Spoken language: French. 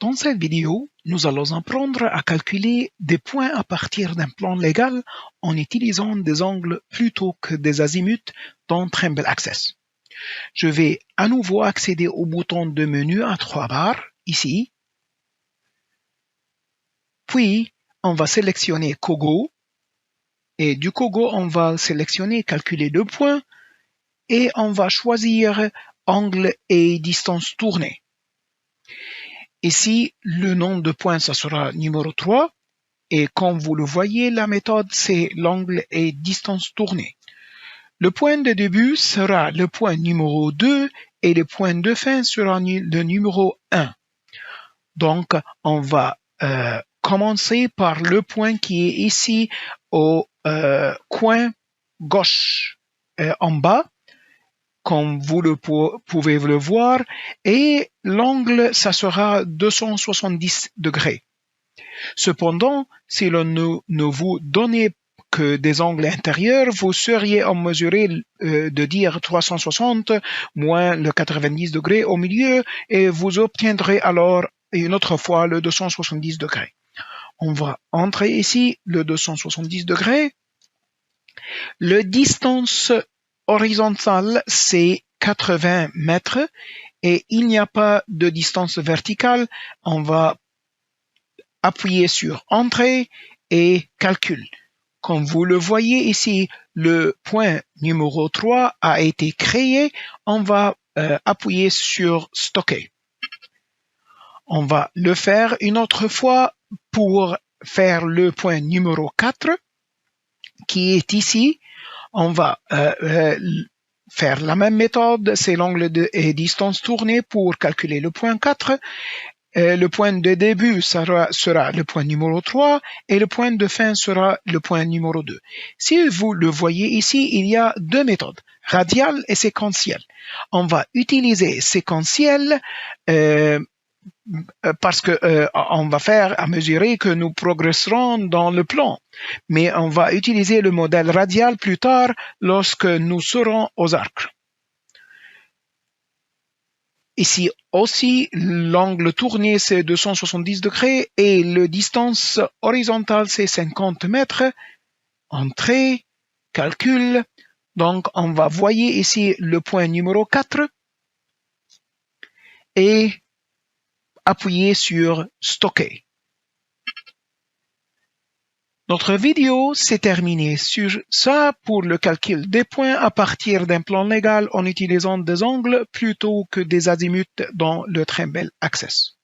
Dans cette vidéo, nous allons apprendre à calculer des points à partir d'un plan légal en utilisant des angles plutôt que des azimuts dans Trimble Access. Je vais à nouveau accéder au bouton de menu à 3 barres, ici. Puis, on va sélectionner Cogo. Et du Cogo, on va sélectionner Calculer deux points. Et on va choisir Angle et distance tournée. Ici, le nom de point, ça sera numéro 3. Et comme vous le voyez, la méthode, c'est l'angle et distance tournée. Le point de début sera le point numéro 2 et le point de fin sera le numéro 1. Donc, on va commencer par le point qui est ici au coin gauche en bas, comme vous pouvez le voir, et l'angle, ça sera 270 degrés. Cependant, si l'on ne vous donnait que des angles intérieurs, vous seriez en mesure de dire 360 moins le 90 degrés au milieu et vous obtiendrez alors une autre fois le 270 degrés. On va entrer ici le 270 degrés. Le distance horizontale, c'est 80 mètres et il n'y a pas de distance verticale. On va appuyer sur Entrée et Calcul. Comme vous le voyez ici, le point numéro 3 a été créé. On va appuyer sur Stocker. On va le faire une autre fois pour faire le point numéro 4 qui est ici. On va faire la même méthode, c'est l'angle et distance tournée pour calculer le point 4. Le point de début sera le point numéro 3 et le point de fin sera le point numéro 2. Si vous le voyez ici, il y a deux méthodes, radial et séquentielle. On va utiliser séquentielle parce que on va faire à mesurer que nous progresserons dans le plan. Mais on va utiliser le modèle radial plus tard lorsque nous serons aux arcs. Ici aussi, l'angle tourné, c'est 270 degrés et la distance horizontale, c'est 50 mètres. Entrée, calcul. Donc, on va voir ici le point numéro 4 et appuyer sur Stocker. Notre vidéo s'est terminée sur ça pour le calcul des points à partir d'un plan légal en utilisant des angles plutôt que des azimuts dans le Trimble Access.